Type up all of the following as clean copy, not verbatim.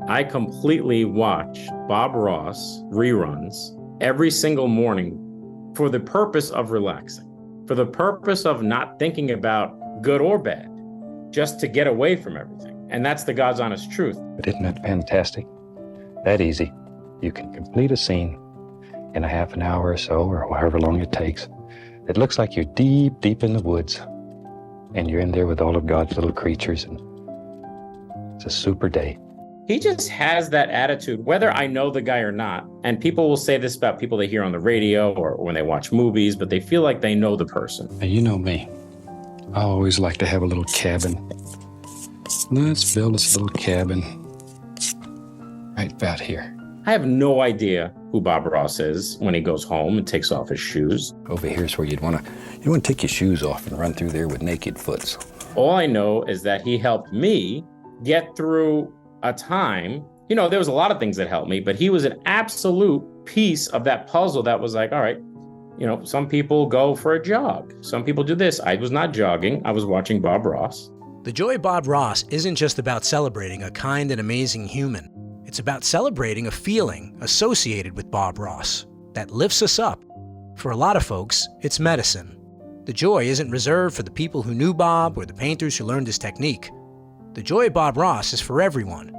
I completely watch Bob Ross reruns every single morning for the purpose of relaxing, for the purpose of not thinking about good or bad, just to get away from everything. And that's the God's honest truth. But isn't that fantastic? That easy. You can complete a scene in a half an hour or so, or however long it takes. It looks like you're deep, deep in the woods, and you're in there with all of God's little creatures, and it's a super day. He just has that attitude, whether I know the guy or not. And people will say this about people they hear on the radio or when they watch movies, but they feel like they know the person. Now, you know me. I always like to have a little cabin. Let's build this little cabin right about here. I have no idea who Bob Ross is when he goes home and takes off his shoes. Over here's where you'd want to take your shoes off and run through there with naked foots. All I know is that he helped me get through a time, there was a lot of things that helped me, but he was an absolute piece of that puzzle that was like, all right, some people go for a jog. Some people do this. I was not jogging. I was watching Bob Ross. The joy of Bob Ross isn't just about celebrating a kind and amazing human. It's about celebrating a feeling associated with Bob Ross that lifts us up. For a lot of folks, it's medicine. The joy isn't reserved for the people who knew Bob or the painters who learned his technique. The joy of Bob Ross is for everyone,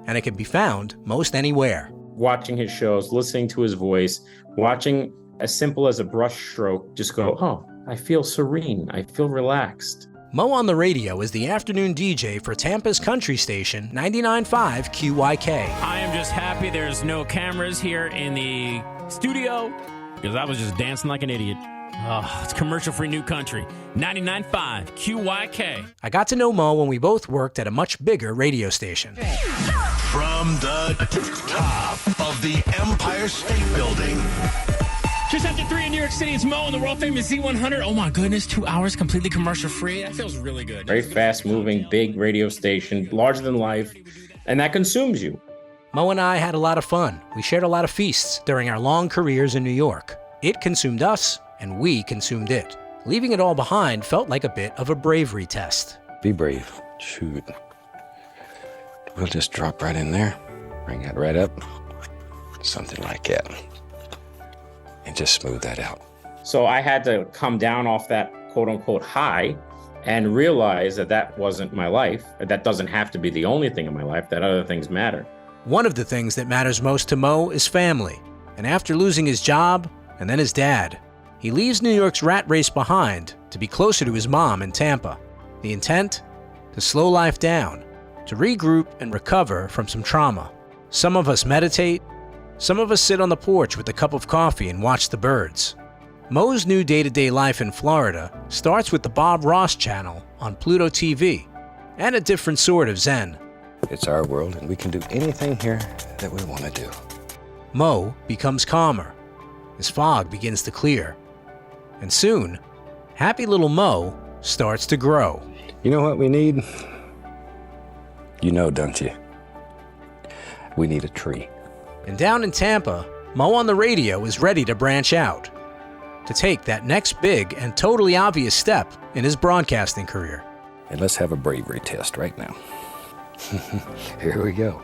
and it can be found most anywhere. Watching his shows, listening to his voice, watching as simple as a brush stroke, just go, oh, I feel serene, I feel relaxed. Mo on the Radio is the afternoon DJ for Tampa's country station, 99.5 QYK. I am just happy there's no cameras here in the studio because I was just dancing like an idiot. Oh, it's commercial-free new country. 99.5 QYK. I got to know Mo when we both worked at a much bigger radio station. From the top of the Empire State Building. Just after 3 in New York City, it's Mo and the world-famous Z100. Oh, my goodness, 2 hours completely commercial-free. That feels really good. Very fast-moving, big radio station, larger than life, and that consumes you. Mo and I had a lot of fun. We shared a lot of feasts during our long careers in New York. It consumed us, and we consumed it. Leaving it all behind felt like a bit of a bravery test. Be brave. Shoot. We'll just drop right in there, bring that right up, something like that, and just smooth that out. So I had to come down off that quote-unquote high and realize that that wasn't my life. That doesn't have to be the only thing in my life, that other things matter. One of the things that matters most to Mo is family. And after losing his job and then his dad, he leaves New York's rat race behind to be closer to his mom in Tampa. The intent? To slow life down, to regroup and recover from some trauma. Some of us meditate, some of us sit on the porch with a cup of coffee and watch the birds. Mo's new day-to-day life in Florida starts with the Bob Ross channel on Pluto TV, and a different sort of zen. It's our world, and we can do anything here that we want to do. Mo becomes calmer. His fog begins to clear. And soon, happy little Mo starts to grow. You know what we need? You know, don't you? We need a tree. And down in Tampa, Mo on the Radio is ready to branch out, to take that next big and totally obvious step in his broadcasting career. And let's have a bravery test right now. Here we go.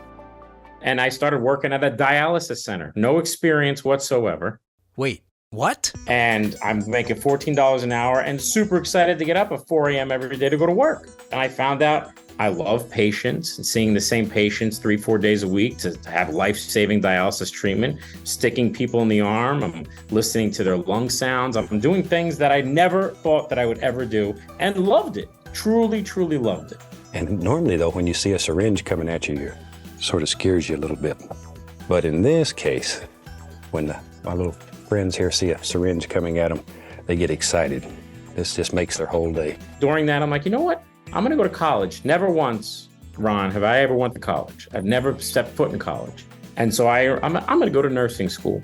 And I started working at a dialysis center. No experience whatsoever. Wait, what? And I'm making $14 an hour and super excited to get up at 4 a.m. every day to go to work. And I found out I love patients and seeing the same patients 3-4 days a week to have life-saving dialysis treatment, sticking people in the arm. I'm listening to their lung sounds. I'm doing things that I never thought that I would ever do and loved it. Truly, truly loved it. And normally, though, when you see a syringe coming at you, it sort of scares you a little bit. But in this case, when my little friends here see a syringe coming at them, they get excited. This just makes their whole day. During that, I'm like, you know what? I'm going to go to college. Never once, Ron, have I ever went to college. I've never stepped foot in college. And so I'm going to go to nursing school.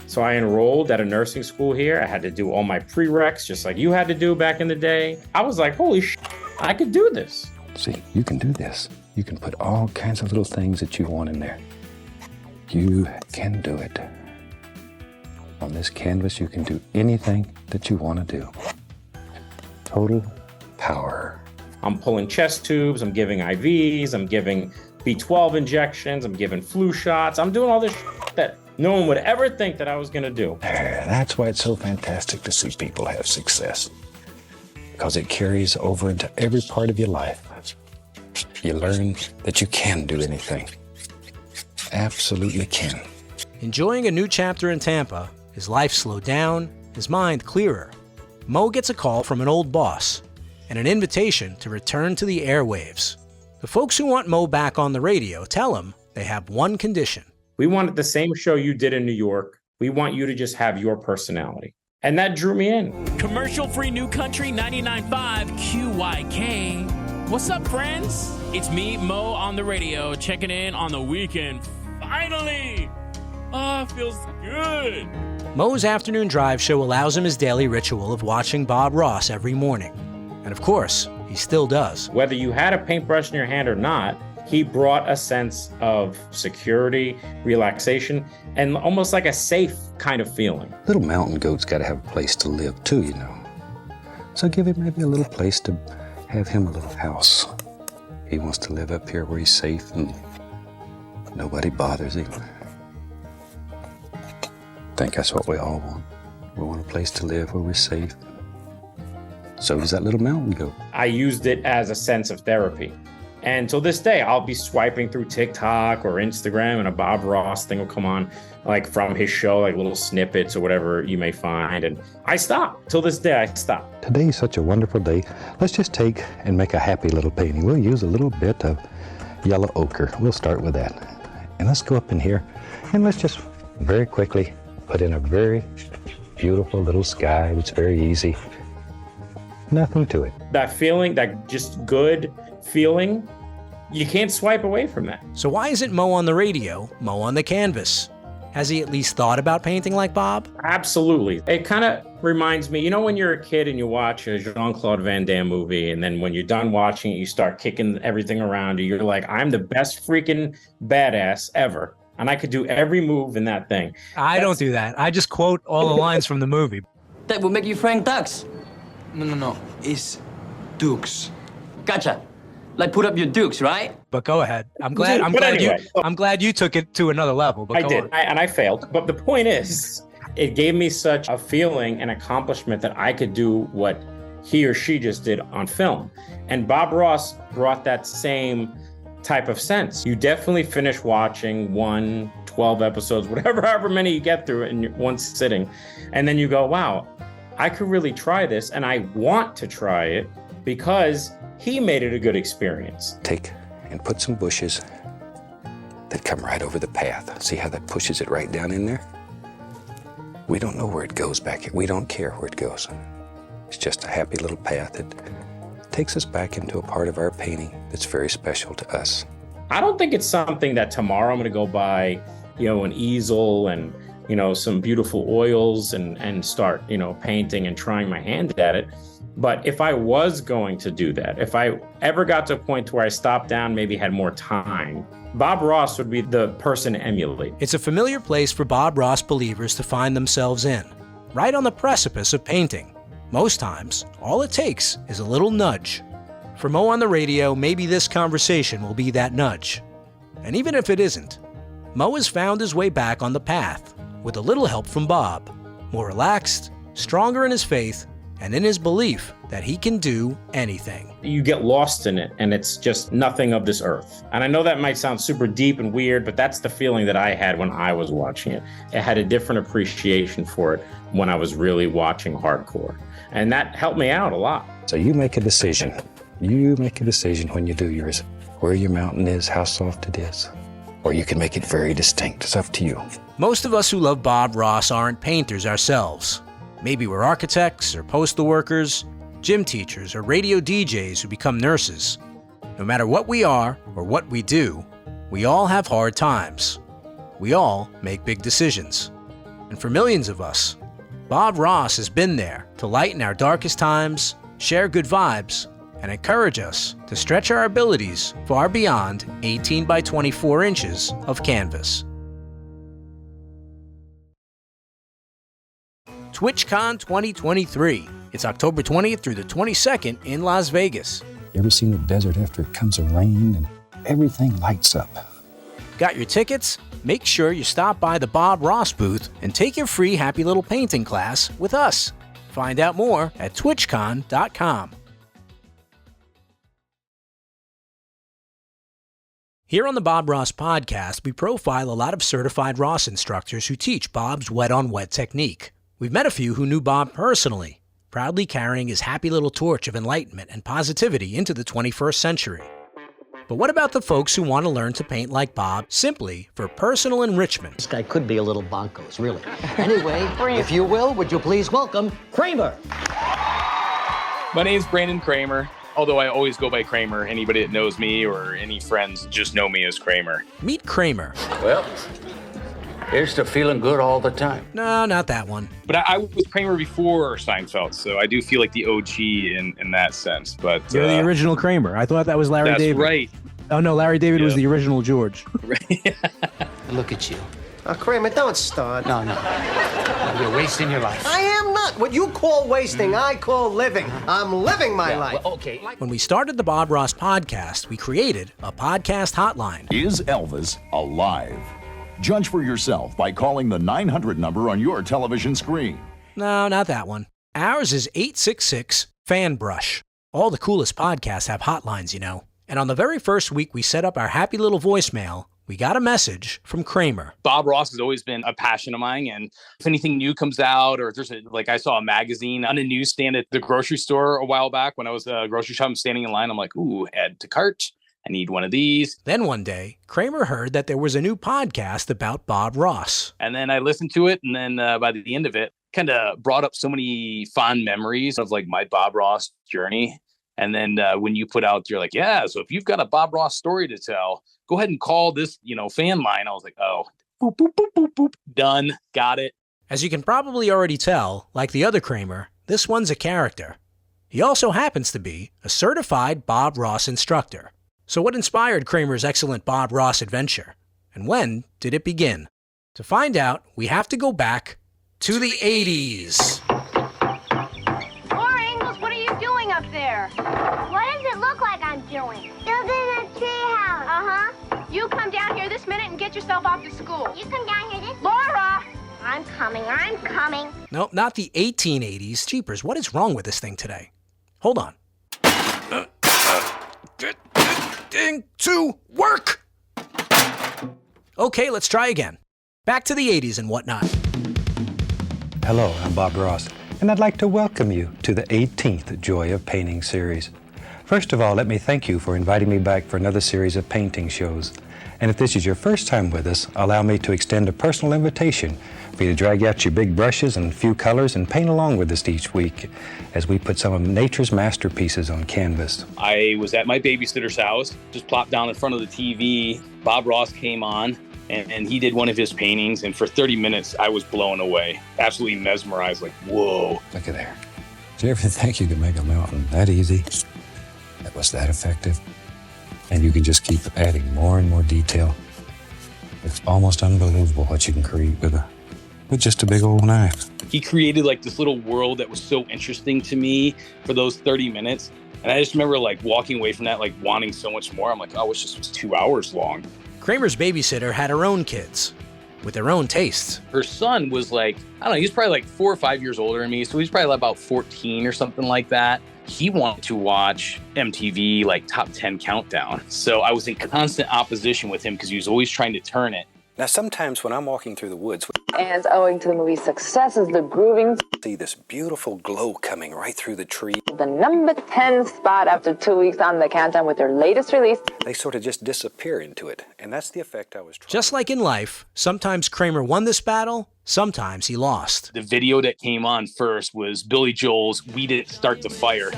So I enrolled at a nursing school here. I had to do all my prereqs, just like you had to do back in the day. I was like, holy shit, I could do this. See, you can do this. You can put all kinds of little things that you want in there. You can do it. On this canvas, you can do anything that you want to do. Total power. I'm pulling chest tubes, I'm giving IVs, I'm giving B12 injections. I'm giving flu shots. I'm doing all this that no one would ever think that I was going to do. That's why it's so fantastic to see people have success, because it carries over into every part of your life. You learn that you can do anything. Absolutely can. Enjoying a new chapter in Tampa, his life slowed down, his mind clearer. Mo gets a call from an old boss and an invitation to return to the airwaves. The folks who want Mo back on the radio tell him they have one condition. We wanted the same show you did in New York. We want you to just have your personality. And that drew me in. Commercial-free New Country 99.5 QYK. What's up, friends? It's me, Mo, on the radio, checking in on the weekend. Finally! Oh, feels good. Mo's afternoon drive show allows him his daily ritual of watching Bob Ross every morning. And of course, he still does. Whether you had a paintbrush in your hand or not, he brought a sense of security, relaxation, and almost like a safe kind of feeling. Little mountain goat's got to have a place to live too, you know. So give him maybe a little place to have him a little house. He wants to live up here where he's safe and nobody bothers him. I think that's what we all want. We want a place to live where we're safe. So does that little mountain goat. I used it as a sense of therapy. And till this day, I'll be swiping through TikTok or Instagram and a Bob Ross thing will come on, like from his show, like little snippets or whatever you may find. And I stop. Till this day, I stop. Today's such a wonderful day. Let's just take and make a happy little painting. We'll use a little bit of yellow ochre. We'll start with that. And let's go up in here and let's just very quickly put in a very beautiful little sky. It's very easy. Nothing to it. That feeling, that just good feeling, you can't swipe away from that. So why isn't Mo on the radio, Mo on the canvas? Has he at least thought about painting like Bob? Absolutely. It kind of reminds me, you know, when you're a kid and you watch a Jean-Claude Van Damme movie, and then when you're done watching it, you start kicking everything around you. You're like, I'm the best freaking badass ever. And I could do every move in that thing. I don't do that. I just quote all the lines from the movie. That would make you Frank Dux. No. It's Dukes. Gotcha. Like put up your dukes, right? But go ahead. I'm glad you took it to another level. But I did, and I failed. But the point is, it gave me such a feeling and accomplishment that I could do what he or she just did on film. And Bob Ross brought that same type of sense. You definitely finish watching 12 episodes, however many you get through it in one sitting. And then you go, wow, I could really try this. And I want to try it because he made it a good experience. Take and put some bushes that come right over the path. See how that pushes it right down in there? We don't know where it goes back here. We don't care where it goes. It's just a happy little path that takes us back into a part of our painting that's very special to us. I don't think it's something that tomorrow I'm going to go buy, an easel and, some beautiful oils and start, painting and trying my hand at it. But if I was going to do that, if I ever got to a point where I stopped down, maybe had more time, Bob Ross would be the person to emulate. It's a familiar place for Bob Ross believers to find themselves in, right on the precipice of painting. Most times, all it takes is a little nudge. For Mo on the radio, maybe this conversation will be that nudge. And even if it isn't, Mo has found his way back on the path, with a little help from Bob, more relaxed, stronger in his faith, and in his belief that he can do anything. You get lost in it, and it's just nothing of this earth. And I know that might sound super deep and weird, but that's the feeling that I had when I was watching it. It had a different appreciation for it when I was really watching hardcore. And that helped me out a lot. So you make a decision. You make a decision when you do yours, where your mountain is, how soft it is. Or you can make it very distinct. It's up to you. Most of us who love Bob Ross aren't painters ourselves. Maybe we're architects or postal workers, gym teachers, or radio DJs who become nurses. No matter what we are or what we do, we all have hard times. We all make big decisions. And for millions of us, Bob Ross has been there to lighten our darkest times, share good vibes, and encourage us to stretch our abilities far beyond 18 by 24 inches of canvas. TwitchCon 2023. It's October 20th through the 22nd in Las Vegas. You ever seen the desert after it comes a rain and everything lights up. Got your tickets? Make sure you stop by the Bob Ross booth and take your free Happy Little Painting class with us. Find out more at twitchcon.com. Here on the Bob Ross Podcast, we profile a lot of certified Ross instructors who teach Bob's wet-on-wet technique. We've met a few who knew Bob personally, proudly carrying his happy little torch of enlightenment and positivity into the 21st century. But what about the folks who want to learn to paint like Bob simply for personal enrichment? This guy could be a little bonkers, really. Anyway, if you will, would you please welcome Kramer? My name's Brandon Kramer, although I always go by Kramer. Anybody that knows me or any friends just know me as Kramer. Meet Kramer. Well, here's to feeling good all the time. No, not that one. But I was Kramer before Seinfeld, so I do feel like the OG in that sense. But you're the original Kramer. I thought that was Larry David. That's right. Oh, no, Larry David was the original George. Right. Look at you. Kramer, don't start. No. You're wasting your life. I am not. What you call wasting, I call living. I'm living my life. Well, okay. When we started the Bob Ross Podcast, we created a podcast hotline. Is Elvis alive? Judge for yourself by calling the 900 number on your television screen. No, not that one. Ours is 866-FAN-BRUSH. All the coolest podcasts have hotlines, you know. And on the very first week we set up our happy little voicemail, we got a message from Kramer. Bob Ross has always been a passion of mine, and if anything new comes out, or if there's I saw a magazine on a newsstand at the grocery store a while back when I was grocery shopping, standing in line, I'm like, ooh, add to cart. I need one of these. Then one day, Kramer heard that there was a new podcast about Bob Ross. And then I listened to it, and then by the end of it, kind of brought up so many fond memories of like my Bob Ross journey. And then when you put out, you're like, yeah, so if you've got a Bob Ross story to tell, go ahead and call this, fan line. I was like, oh, boop, boop, boop, boop, boop, done, got it. As you can probably already tell, like the other Kramer, this one's a character. He also happens to be a certified Bob Ross instructor. So what inspired Kramer's excellent Bob Ross adventure? And when did it begin? To find out, we have to go back to the 80s. What are you doing up there? What does it look like I'm doing? Building a treehouse. Uh-huh. You come down here this minute and get yourself off to school. You come down here this Laura! I'm coming. Nope, not the 1880s. Jeepers, what is wrong with this thing today? Hold on. Getting to work! Okay, let's try again. Back to the 80s and whatnot. Hello, I'm Bob Ross, and I'd like to welcome you to the 18th Joy of Painting series. First of all, let me thank you for inviting me back for another series of painting shows. And if this is your first time with us, allow me to extend a personal invitation for you to drag out your big brushes and a few colors and paint along with us each week as we put some of nature's masterpieces on canvas. I was at my babysitter's house, just plopped down in front of the TV. Bob Ross came on, and he did one of his paintings, and for 30 minutes, I was blown away, absolutely mesmerized, like, whoa. Look at there. Did you ever think you could make a mountain that easy? That was that effective? And you can just keep adding more and more detail. It's almost unbelievable what you can create with just a big old knife. He created like this little world that was so interesting to me for those 30 minutes. And I just remember like walking away from that, like wanting so much more. I'm like, oh, it just was 2 hours long. Kramer's babysitter had her own kids with their own tastes. Her son was like, I don't know, he's probably like 4 or 5 years older than me. So he's probably about 14 or something like that. He wanted to watch MTV like top 10 countdown. So I was in constant opposition with him because he was always trying to turn it. Now, sometimes when I'm walking through the woods, and owing to the movie's success is the grooving, see this beautiful glow coming right through the tree. The number 10 spot after 2 weeks on the countdown with their latest release. They sort of just disappear into it, and that's the effect I was trying. Just like in life, sometimes Kramer won this battle, sometimes he lost. The video that came on first was Billy Joel's "We Didn't Start the Fire."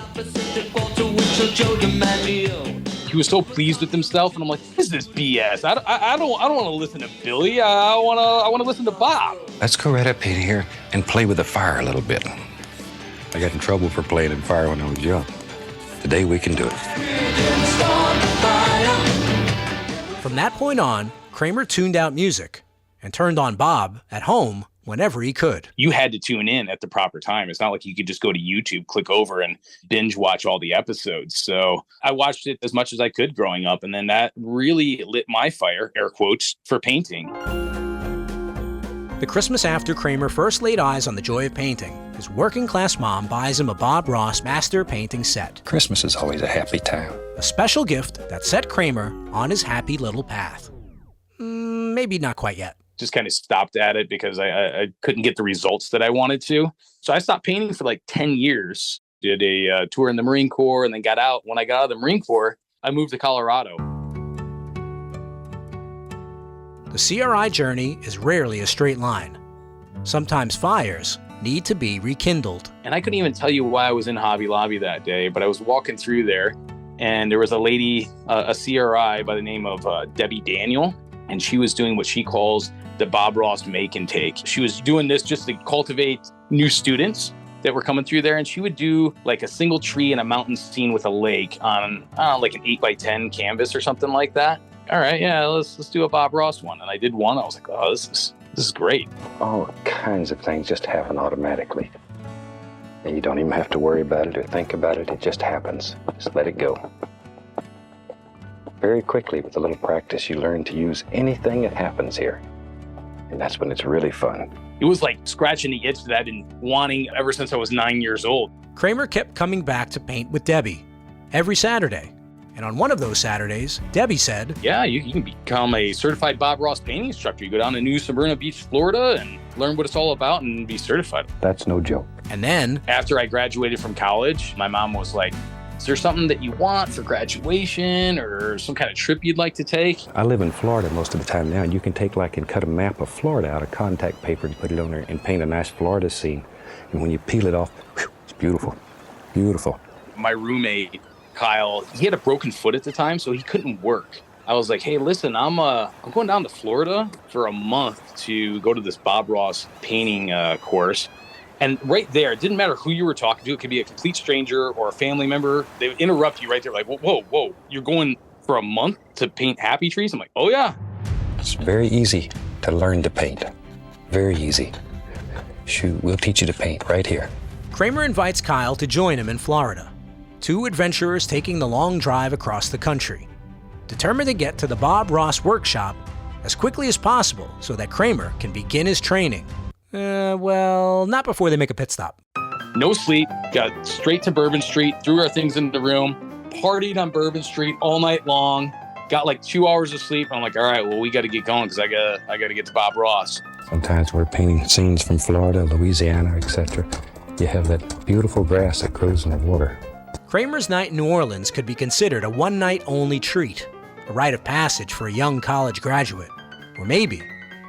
He was so pleased with himself, and I'm like, "What is this BS? I don't want to listen to Billy. I want to listen to Bob." Let's go right up in here and play with the fire a little bit. I got in trouble for playing in fire when I was young. Today we can do it. From that point on, Kramer tuned out music and turned on Bob at home whenever he could. You had to tune in at the proper time. It's not like you could just go to YouTube, click over, and binge watch all the episodes. So I watched it as much as I could growing up. And then that really lit my fire, air quotes, for painting. The Christmas after Kramer first laid eyes on the joy of painting, his working-class mom buys him a Bob Ross master painting set. Christmas is always a happy time. A special gift that set Kramer on his happy little path. Maybe not quite yet. Just kind of stopped at it because I couldn't get the results that I wanted to. So I stopped painting for like 10 years. Did a tour in the Marine Corps and then got out. When I got out of the Marine Corps, I moved to Colorado. The CRI journey is rarely a straight line. Sometimes fires need to be rekindled. And I couldn't even tell you why I was in Hobby Lobby that day, but I was walking through there and there was a lady, a CRI by the name of Debbie Daniel, and she was doing what she calls the Bob Ross make and take. She was doing this just to cultivate new students that were coming through there, and she would do like a single tree in a mountain scene with a lake on like an 8x10 canvas or something like that. All right, yeah, let's do a Bob Ross one. And I did one. I was like, oh, this is great. All kinds of things just happen automatically. And you don't even have to worry about it or think about it. It just happens. Just let it go. Very quickly, with a little practice, you learn to use anything that happens here. And that's when it's really fun. It was like scratching the itch that I've been wanting ever since I was 9 years old. Kramer kept coming back to paint with Debbie every Saturday. And on one of those Saturdays, Debbie said, yeah, you can become a certified Bob Ross painting instructor. You go down to New Smyrna Beach, Florida, and learn what it's all about and be certified. That's no joke. And then, after I graduated from college, my mom was like, is there something that you want for graduation or some kind of trip you'd like to take? I live in Florida most of the time now, and you can take and cut a map of Florida out of contact paper and put it on there and paint a nice Florida scene. And when you peel it off, whew, it's beautiful, beautiful. My roommate, Kyle, he had a broken foot at the time, so he couldn't work. I was like, hey, listen, I'm going down to Florida for a month to go to this Bob Ross painting course. And right there, it didn't matter who you were talking to. It could be a complete stranger or a family member. They would interrupt you right there like, whoa, you're going for a month to paint happy trees? I'm like, oh, yeah. It's very easy to learn to paint. Very easy. Shoot, we'll teach you to paint right here. Kramer invites Kyle to join him in Florida. Two adventurers taking the long drive across the country, determined to get to the Bob Ross workshop as quickly as possible so that Kramer can begin his training. Well, not before they make a pit stop. No sleep, got straight to Bourbon Street, threw our things in the room, partied on Bourbon Street all night long, got like 2 hours of sleep. I'm like, all right, well, we got to get going because I got to get to Bob Ross. Sometimes we're painting scenes from Florida, Louisiana, etc. You have that beautiful grass that grows in the water. Kramer's night in New Orleans could be considered a one-night-only treat, a rite of passage for a young college graduate, or maybe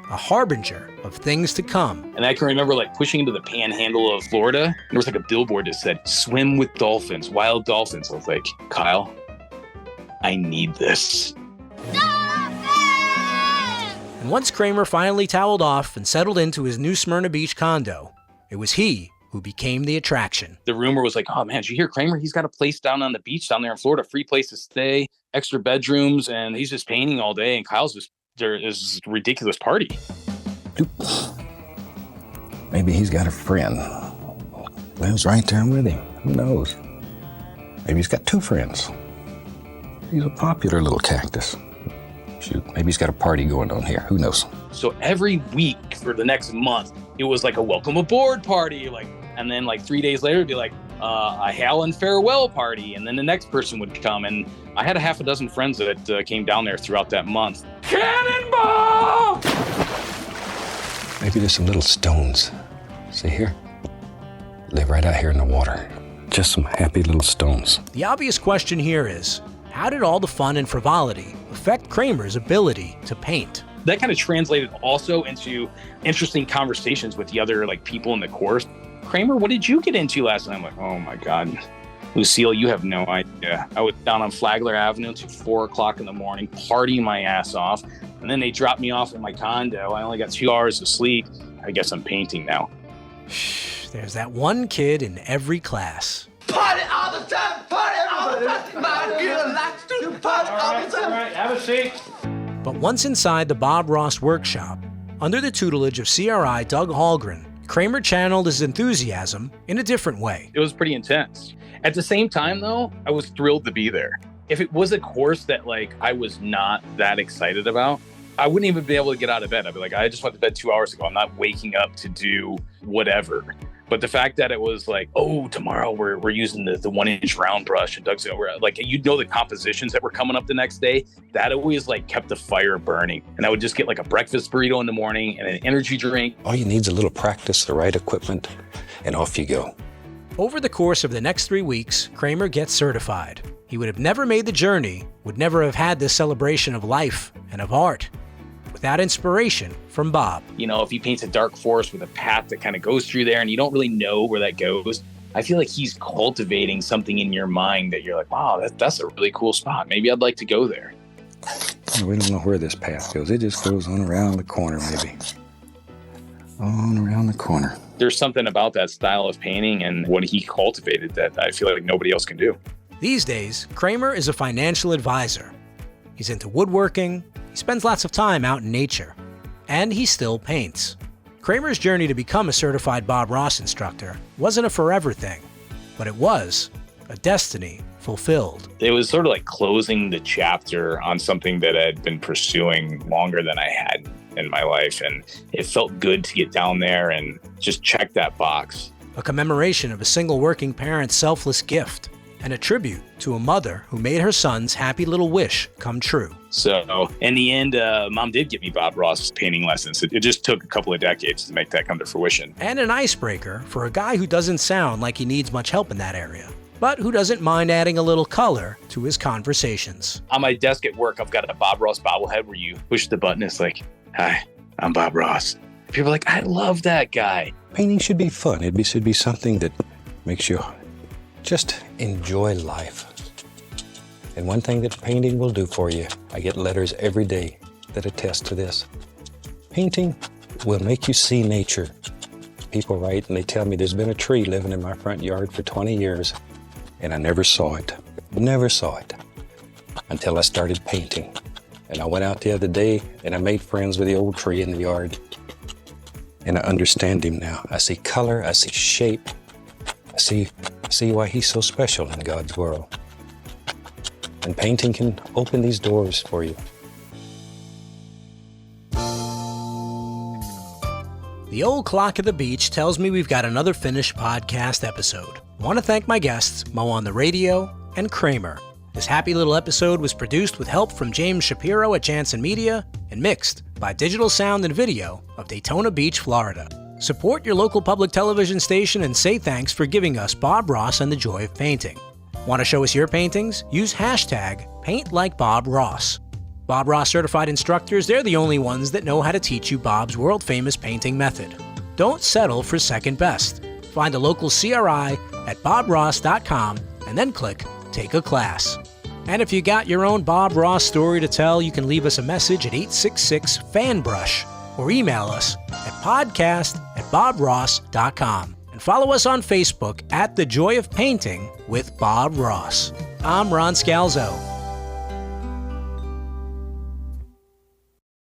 a harbinger of things to come. And I can remember like pushing into the panhandle of Florida. There was like a billboard that said, swim with dolphins, wild dolphins. I was like, Kyle, I need this. And once Kramer finally toweled off and settled into his New Smyrna Beach condo, it was he who became the attraction. The rumor was like, oh man, did you hear Kramer? He's got a place down on the beach down there in Florida, free place to stay, extra bedrooms, and he's just painting all day. And Kyle's just, there is a ridiculous party. Maybe he's got a friend. Lives right there with him. Who knows? Maybe he's got two friends. He's a popular little cactus. Shoot, maybe he's got a party going on here. Who knows? So every week for the next month, it was like a welcome aboard party. And then like 3 days later, it'd be like a hail and farewell party. And then the next person would come. And I had a half a dozen friends that came down there throughout that month. Cannonball! Maybe there's some little stones. See here? Live right out here in the water. Just some happy little stones. The obvious question here is, how did all the fun and frivolity affect Kramer's ability to paint? That kind of translated also into interesting conversations with the other people in the course. Kramer, what did you get into last night? I'm like, oh my God, Lucille, you have no idea. I was down on Flagler Avenue until 4 o'clock in the morning, partying my ass off. And then they dropped me off at my condo. I only got 2 hours of sleep. I guess I'm painting now. There's that one kid in every class. Party all the time, party all the time. My girl likes to party all the time. All right, have a seat. But once inside the Bob Ross workshop, Under the tutelage of CRI Doug Hallgren, Kramer channeled his enthusiasm in a different way. It was pretty intense. At the same time, though, I was thrilled to be there. If it was a course that I was not that excited about, I wouldn't even be able to get out of bed. I'd be like, I just went to bed 2 hours ago. I'm not waking up to do whatever. But the fact that it was tomorrow we're using the 1-inch round brush, and Doug's the compositions that were coming up the next day, that always kept the fire burning. And I would just get a breakfast burrito in the morning and an energy drink. All you need is a little practice, the right equipment, and off you go. Over the course of the next 3 weeks, Kramer gets certified. He would have never made the journey, would never have had this celebration of life and of art without inspiration from Bob. If he paints a dark forest with a path that kind of goes through there and you don't really know where that goes, I feel like he's cultivating something in your mind that you're like, wow, that's a really cool spot. Maybe I'd like to go there. We don't know where this path goes. It just goes on around the corner, maybe. On around the corner. There's something about that style of painting and what he cultivated that I feel like nobody else can do. These days, Kramer is a financial advisor. He's into woodworking, he spends lots of time out in nature, and he still paints. Kramer's journey to become a certified Bob Ross instructor wasn't a forever thing, but it was a destiny fulfilled. It was sort of like closing the chapter on something that I'd been pursuing longer than I had in my life, and it felt good to get down there and just check that box. A commemoration of a single working parent's selfless gift, and a tribute to a mother who made her son's happy little wish come true. So in the end, Mom did give me Bob Ross painting lessons. It just took a couple of decades to make that come to fruition. And an icebreaker for a guy who doesn't sound like he needs much help in that area, but who doesn't mind adding a little color to his conversations. On my desk at work, I've got a Bob Ross bobblehead where you push the button. It's like, hi, I'm Bob Ross. People are like, I love that guy. Painting should be fun. It should be something that makes you just enjoy life. And one thing that painting will do for you, I get letters every day that attest to this. Painting will make you see nature. People write and they tell me there's been a tree living in my front yard for 20 years and I never saw it. Never saw it until I started painting. And I went out the other day and I made friends with the old tree in the yard. And I understand him now. I see color, I see shape. I see why he's so special in God's world. And painting can open these doors for you. The old clock at the beach tells me we've got another finished podcast episode. I want to thank my guests, Mo on the Radio and Kramer. This happy little episode was produced with help from James Shapiro at Jansen Media and mixed by Digital Sound and Video of Daytona Beach, Florida. Support your local public television station and say thanks for giving us Bob Ross and the joy of painting. Want to show us your paintings? Use hashtag #PaintLikeBobRoss. Bob Ross certified instructors, they're the only ones that know how to teach you Bob's world-famous painting method. Don't settle for second best. Find a local CRI at bobross.com and then click Take a Class. And if you got your own Bob Ross story to tell, you can leave us a message at 866-FANBRUSH or email us at podcast@bobross.com. And follow us on Facebook at The Joy of Painting with Bob Ross. I'm Ron Scalzo.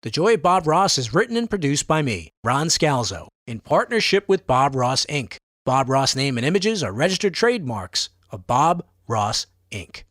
The Joy of Bob Ross is written and produced by me, Ron Scalzo, in partnership with Bob Ross, Inc. Bob Ross name and images are registered trademarks of Bob Ross, Inc.